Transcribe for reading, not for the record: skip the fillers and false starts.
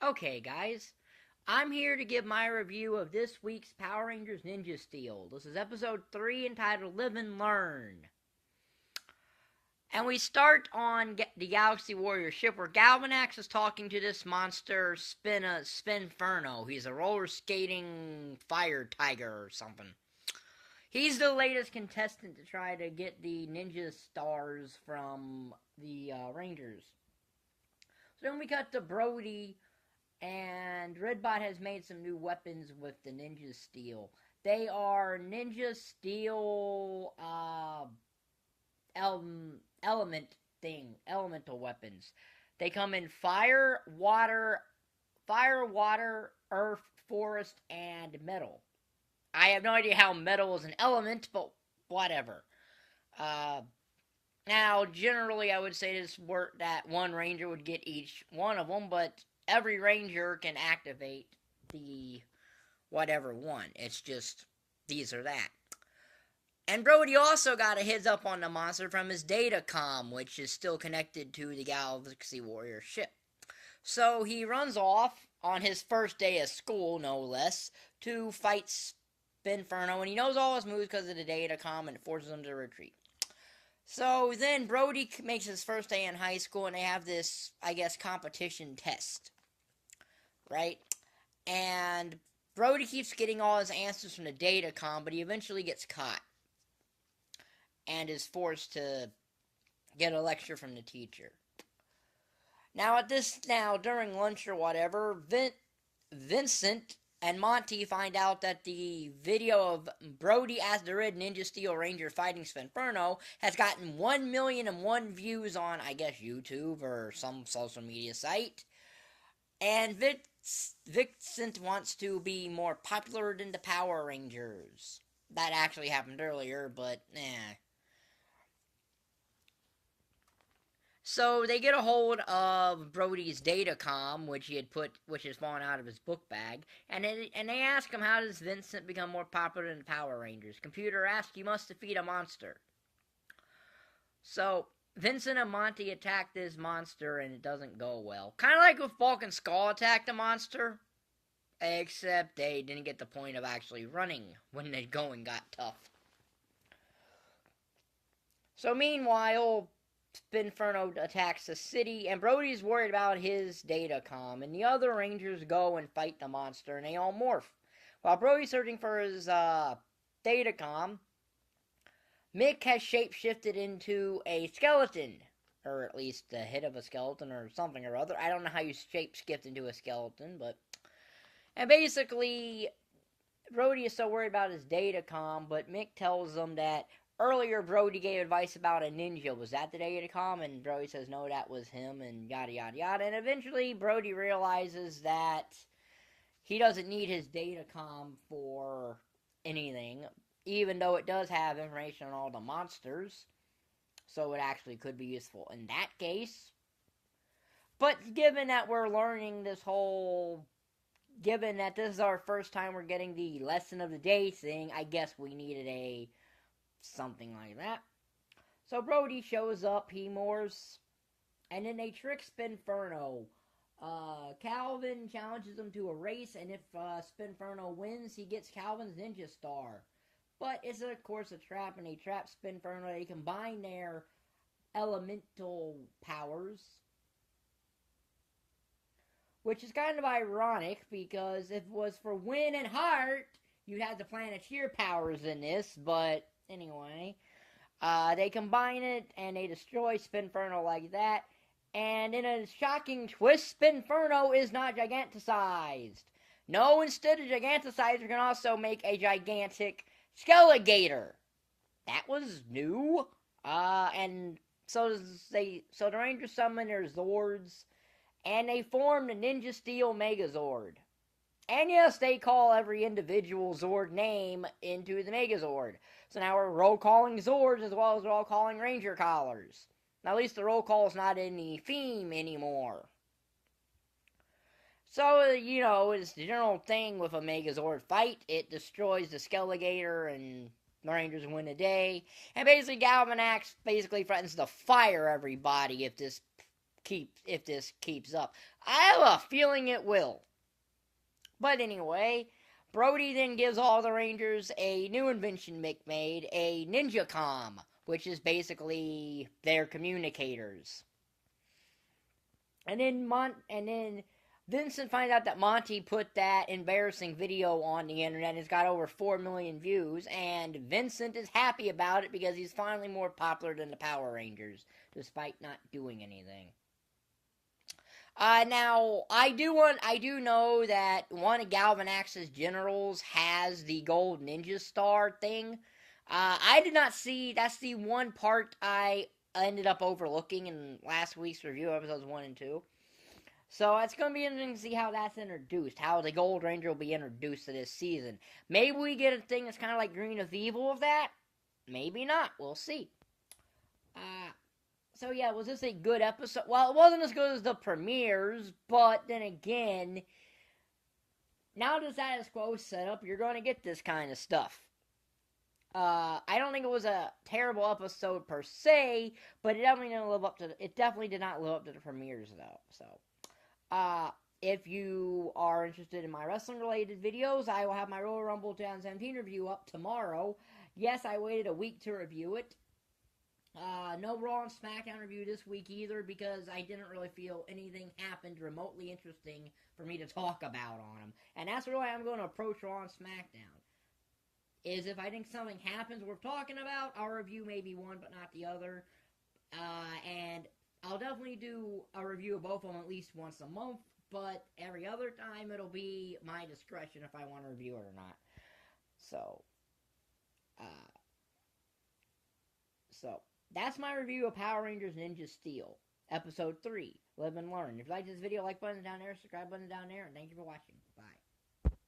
Okay, guys, I'm here to give my review of this week's Power Rangers Ninja Steel. This is episode 3 entitled Live and Learn. And we start on the Galaxy Warrior ship where Galvanax is talking to this monster, Spinferno. He's a roller skating fire tiger or something. He's the latest contestant to try to get the ninja stars from the Rangers. So then we cut to Brody, and Redbot has made some new weapons with the Ninja Steel. They are Ninja Steel elemental weapons. They come in fire, water, earth, forest, and metal. I have no idea how metal is an element, but whatever. Uh, Now, generally, I would say that one ranger would get each one of them, but every ranger can activate the whatever one. It's just these or that. And Brody also got a heads up on the monster from his datacom, which is still connected to the Galaxy Warrior ship. So he runs off on his first day of school, no less, to fight Spinferno, and he knows all his moves because of the datacom, and it forces him to retreat. So then Brody makes his first day in high school, and they have this, I guess, competition test, right? And Brody keeps getting all his answers from the datacom, but he eventually gets caught and is forced to get a lecture from the teacher. Now, during lunch or whatever, Vincent and Monty find out that the video of Brody as the Red Ninja Steel Ranger fighting Spinferno has gotten 1,000,001 views on, I guess, YouTube or some social media site. And Vincent wants to be more popular than the Power Rangers. That actually happened earlier, but So they get a hold of Brody's datacom, which has fallen out of his book bag, and they ask him, how does Vincent become more popular than the Power Rangers? Computer asks, you must defeat a monster. So Vincent and Monty attack this monster, and it doesn't go well. Kind of like if Bulk and Skull attacked a monster, except they didn't get the point of actually running when the going got tough. So meanwhile, Spinferno attacks the city, and Brody's worried about his datacom, and the other Rangers go and fight the monster, and they all morph. While Brody's searching for his datacom, Mick has shapeshifted into a skeleton, or at least the head of a skeleton, or something or other. I don't know how you shapeshift into a skeleton, but... And basically, Brody is so worried about his datacom, but Mick tells them that earlier, Brody gave advice about a ninja. Was that the datacom? And Brody says, no, that was him, and yada, yada, yada. And eventually, Brody realizes that he doesn't need his datacom for anything, even though it does have information on all the monsters. So it actually could be useful in that case. But given that we're learning given that this is our first time we're getting the lesson of the day thing, I guess we needed something like that. So Brody shows up, he morphs, and then they trick Spinferno. Calvin challenges him to a race, and if Spinferno wins, he gets Calvin's Ninja Star. But it's, of course, a trap, and they trap Spinferno. They combine their elemental powers, which is kind of ironic, because if it was for Win and Heart, you'd have the Planeteer powers in this, but anyway, they combine it, and they destroy Spinferno like that. And in a shocking twist, Spinferno is not giganticized. No, instead of giganticized, we can also make a gigantic Skelegator. That was new. And so the Rangers summon their Zords, and they form the Ninja Steel Megazord. And yes, they call every individual Zord name into the Megazord. So now we're roll calling Zords as well as roll calling Ranger collars. Now at least the roll call is not in the theme anymore. So, it's the general thing with a Megazord fight. It destroys the Skelegator, and the Rangers win the day. And basically Galvanax threatens to fire everybody if this this keeps up. I have a feeling it will. But anyway, Brody then gives all the Rangers a new invention Mick made, a Ninja Com, which is basically their communicators. And then Vincent finds out that Monty put that embarrassing video on the internet and it's got over 4 million views, and Vincent is happy about it because he's finally more popular than the Power Rangers, despite not doing anything. Now, I do know that one of Galvanax's generals has the gold ninja star thing. I did not see, that's the one part I ended up overlooking in last week's review, episodes 1 and 2. So it's going to be interesting to see how that's introduced, how the Gold Ranger will be introduced to this season. Maybe we get a thing that's kind of like Green of Evil of that. Maybe not. We'll see. So yeah, was this a good episode? Well, it wasn't as good as the premieres, but then again, now the status quo set up, you're going to get this kind of stuff. I don't think it was a terrible episode per se, but it definitely didn't live up to. It definitely did not live up to the premieres though. So, if you are interested in my wrestling related videos, I will have my Royal Rumble 2017 review up tomorrow. Yes, I waited a week to review it. No Raw and SmackDown review this week either because I didn't really feel anything happened remotely interesting for me to talk about on them. And that's really how I'm going to approach Raw and SmackDown. Is if I think something happens worth talking about, I'll review maybe one but not the other. And I'll definitely do a review of both of them at least once a month, but every other time it'll be my discretion if I want to review it or not. So that's my review of Power Rangers Ninja Steel, Episode 3, Live and Learn. If you like this video, like button down there, subscribe button down there, and thank you for watching. Bye.